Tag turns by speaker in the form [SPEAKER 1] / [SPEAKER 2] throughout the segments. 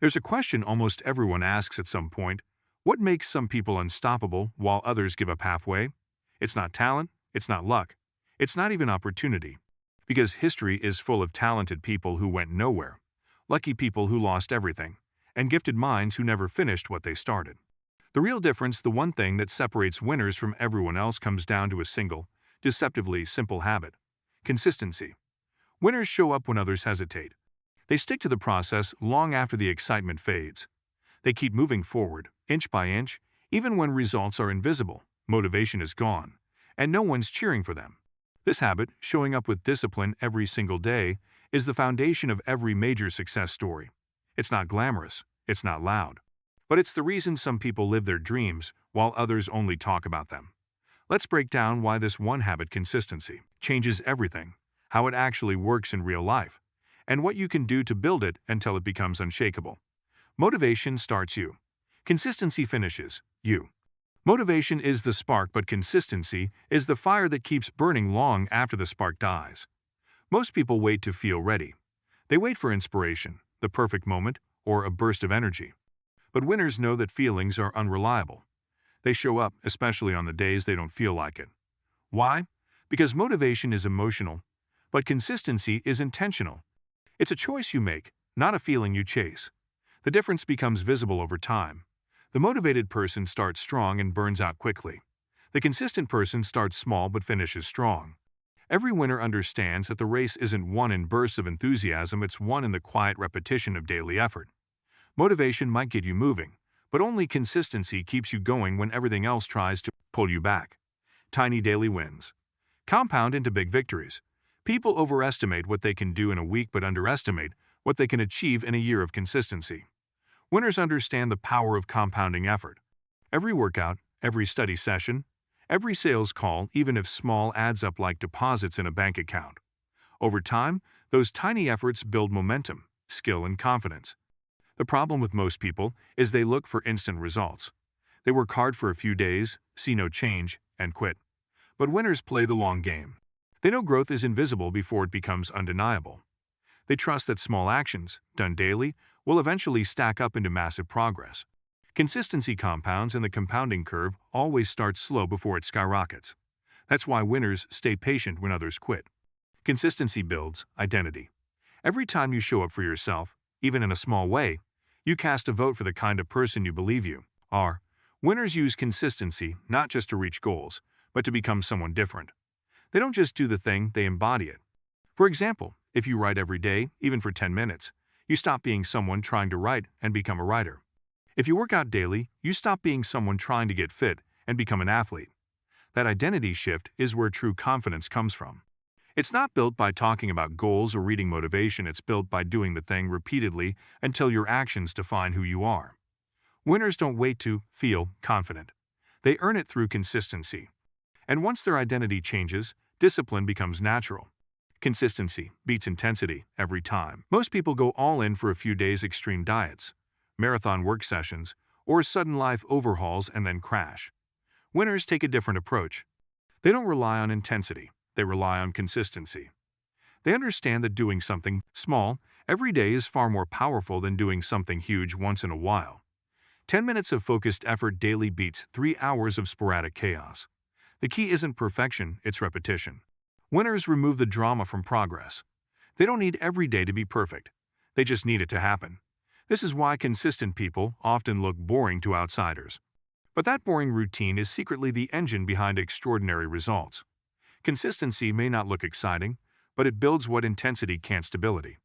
[SPEAKER 1] There's a question almost everyone asks at some point: what makes some people unstoppable while others give up halfway? It's not talent, it's not luck, it's not even opportunity. Because history is full of talented people who went nowhere, lucky people who lost everything, and gifted minds who never finished what they started. The real difference, the one thing that separates winners from everyone else, comes down to a single, deceptively simple habit: consistency. Winners show up when others hesitate. They stick to the process long after the excitement fades. They keep moving forward, inch by inch, even when results are invisible, motivation is gone, and no one's cheering for them. This habit, showing up with discipline every single day, is the foundation of every major success story. It's not glamorous, it's not loud, but it's the reason some people live their dreams while others only talk about them. Let's break down why this one habit, consistency, changes everything, how it actually works in real life, and what you can do to build it until it becomes unshakable. Motivation starts you. Consistency finishes you. Motivation is the spark, but consistency is the fire that keeps burning long after the spark dies. Most people wait to feel ready. They wait for inspiration, the perfect moment, or a burst of energy. But winners know that feelings are unreliable. They show up, especially on the days they don't feel like it. Why? Because motivation is emotional, but consistency is intentional. It's a choice you make, not a feeling you chase. The difference becomes visible over time. The motivated person starts strong and burns out quickly. The consistent person starts small but finishes strong. Every winner understands that the race isn't won in bursts of enthusiasm, it's won in the quiet repetition of daily effort. Motivation might get you moving, but only consistency keeps you going when everything else tries to pull you back. Tiny daily wins compound into big victories. People overestimate what they can do in a week but underestimate what they can achieve in a year of consistency. Winners understand the power of compounding effort. Every workout, every study session, every sales call, even if small, adds up like deposits in a bank account. Over time, those tiny efforts build momentum, skill, and confidence. The problem with most people is they look for instant results. They work hard for a few days, see no change, and quit. But winners play the long game. They know growth is invisible before it becomes undeniable. They trust that small actions, done daily, will eventually stack up into massive progress. Consistency compounds, and the compounding curve always starts slow before it skyrockets. That's why winners stay patient when others quit. Consistency builds identity. Every time you show up for yourself, even in a small way, you cast a vote for the kind of person you believe you are. Winners use consistency not just to reach goals, but to become someone different. They don't just do the thing, they embody it. For example, if you write every day, even for 10 minutes, you stop being someone trying to write and become a writer. If you work out daily, you stop being someone trying to get fit and become an athlete. That identity shift is where true confidence comes from. It's not built by talking about goals or reading motivation, it's built by doing the thing repeatedly until your actions define who you are. Winners don't wait to feel confident. They earn it through consistency. And once their identity changes, discipline becomes natural. Consistency beats intensity every time. Most people go all in for a few days, extreme diets, marathon work sessions, or sudden life overhauls, and then crash. Winners take a different approach. They don't rely on intensity, they rely on consistency. They understand that doing something small every day is far more powerful than doing something huge once in a while. 10 minutes of focused effort daily beats 3 hours of sporadic chaos. The key isn't perfection, it's repetition. Winners remove the drama from progress. They don't need every day to be perfect. They just need it to happen. This is why consistent people often look boring to outsiders. But that boring routine is secretly the engine behind extraordinary results. Consistency may not look exciting, but it builds what intensity can't: stability.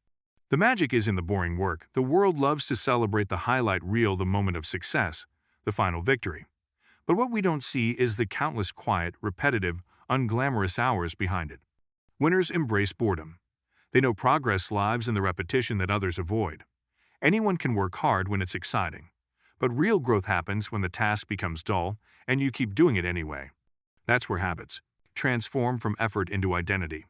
[SPEAKER 1] The magic is in the boring work. The world loves to celebrate the highlight reel, the moment of success, the final victory. But what we don't see is the countless quiet, repetitive, unglamorous hours behind it. Winners embrace boredom. They know progress lives in the repetition that others avoid. Anyone can work hard when it's exciting. But real growth happens when the task becomes dull and you keep doing it anyway. That's where habits transform from effort into identity.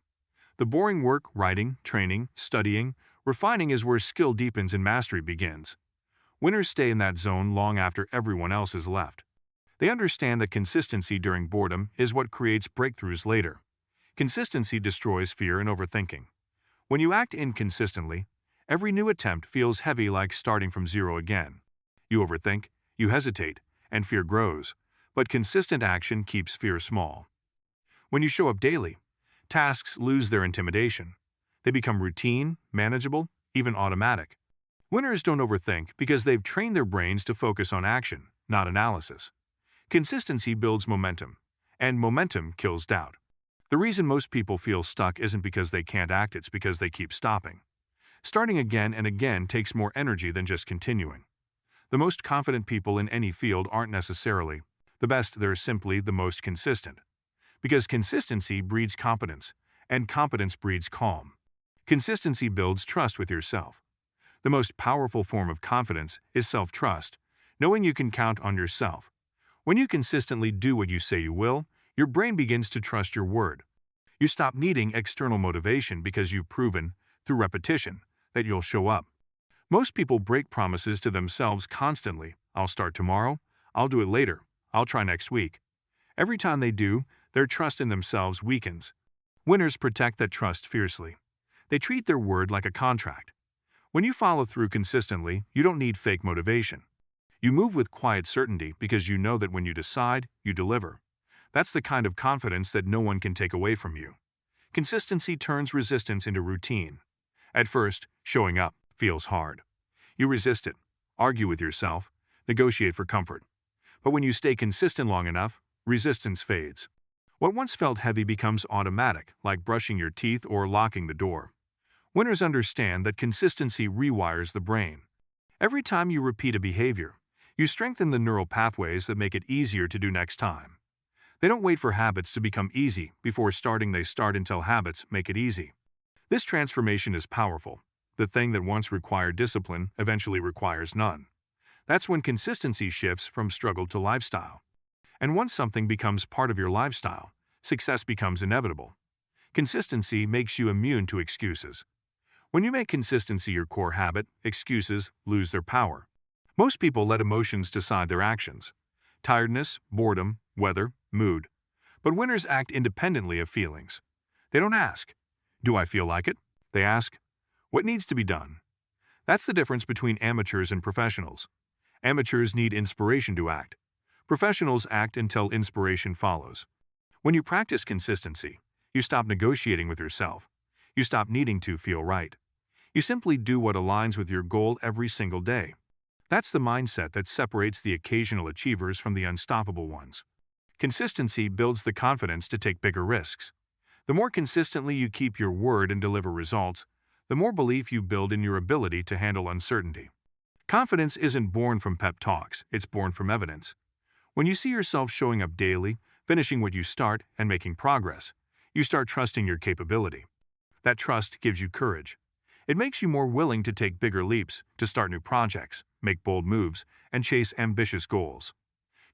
[SPEAKER 1] The boring work, writing, training, studying, refining, is where skill deepens and mastery begins. Winners stay in that zone long after everyone else has left. They understand that consistency during boredom is what creates breakthroughs later. Consistency destroys fear and overthinking. When you act inconsistently, Every new attempt feels heavy, like starting from zero again. You overthink, you hesitate, and fear grows, but consistent action keeps fear small. When you show up daily, tasks lose their intimidation. They become routine, manageable, even automatic. Winners don't overthink because they've trained their brains to focus on action, not analysis. Consistency builds momentum, and momentum kills doubt. The reason most people feel stuck isn't because they can't act, it's because they keep stopping. Starting again and again takes more energy than just continuing. The most confident people in any field aren't necessarily the best, they're simply the most consistent. Because consistency breeds competence, and competence breeds calm. Consistency builds trust with yourself. The most powerful form of confidence is self-trust, knowing you can count on yourself. When you consistently do what you say you will, your brain begins to trust your word. You stop needing external motivation because you've proven, through repetition, that you'll show up. Most people break promises to themselves constantly. I'll start tomorrow, I'll do it later, I'll try next week. Every time they do, their trust in themselves weakens. Winners protect that trust fiercely. They treat their word like a contract. When you follow through consistently, you don't need fake motivation. You move with quiet certainty because you know that when you decide, you deliver. That's the kind of confidence that no one can take away from you. Consistency turns resistance into routine. At first, showing up feels hard. You resist it, argue with yourself, negotiate for comfort. But when you stay consistent long enough, resistance fades. What once felt heavy becomes automatic, like brushing your teeth or locking the door. Winners understand that consistency rewires the brain. Every time you repeat a behavior, you strengthen the neural pathways that make it easier to do next time. They don't wait for habits to become easy before starting, they start until habits make it easy. This transformation is powerful. The thing that once required discipline eventually requires none. That's when consistency shifts from struggle to lifestyle. And once something becomes part of your lifestyle, success becomes inevitable. Consistency makes you immune to excuses. When you make consistency your core habit, excuses lose their power. Most people let emotions decide their actions. Tiredness, boredom, weather, mood. But winners act independently of feelings. They don't ask, "Do I feel like it?" They ask, "What needs to be done?" That's the difference between amateurs and professionals. Amateurs need inspiration to act. Professionals act until inspiration follows. When you practice consistency, you stop negotiating with yourself. You stop needing to feel right. You simply do what aligns with your goal every single day. That's the mindset that separates the occasional achievers from the unstoppable ones. Consistency builds the confidence to take bigger risks. The more consistently you keep your word and deliver results, the more belief you build in your ability to handle uncertainty. Confidence isn't born from pep talks, it's born from evidence. When you see yourself showing up daily, finishing what you start, and making progress, you start trusting your capability. That trust gives you courage. It makes you more willing to take bigger leaps, to start new projects, make bold moves, and chase ambitious goals.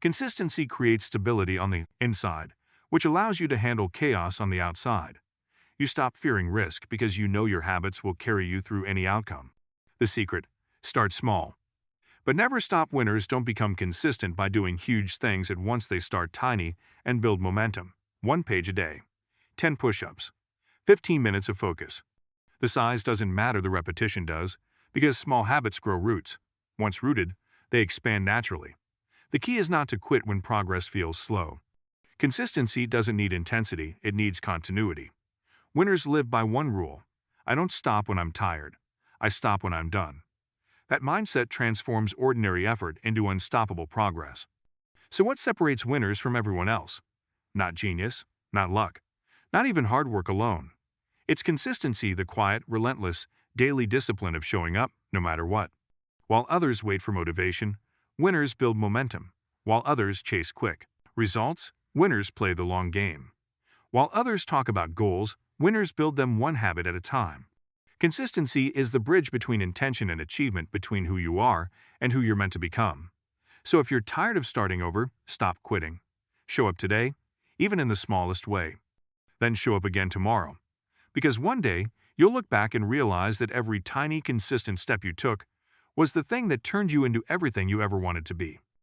[SPEAKER 1] Consistency creates stability on the inside, which allows you to handle chaos on the outside. You stop fearing risk because you know your habits will carry you through any outcome. The secret: start small. But never stop. Winners don't become consistent by doing huge things at once, they start tiny and build momentum. 1 page a day, 10 push-ups, 15 minutes of focus. The size doesn't matter, the repetition does, because small habits grow roots. Once rooted, they expand naturally. The key is not to quit when progress feels slow. Consistency doesn't need intensity, it needs continuity. Winners live by one rule: I don't stop when I'm tired, I stop when I'm done. That mindset transforms ordinary effort into unstoppable progress. So what separates winners from everyone else? Not genius, not luck, not even hard work alone. It's consistency, the quiet, relentless, daily discipline of showing up, no matter what. While others wait for motivation, winners build momentum. While others chase quick results, winners play the long game. While others talk about goals, winners build them one habit at a time. Consistency is the bridge between intention and achievement, between who you are and who you're meant to become. So if you're tired of starting over, stop quitting. Show up today, even in the smallest way. Then show up again tomorrow. Because one day, you'll look back and realize that every tiny, consistent step you took was the thing that turned you into everything you ever wanted to be.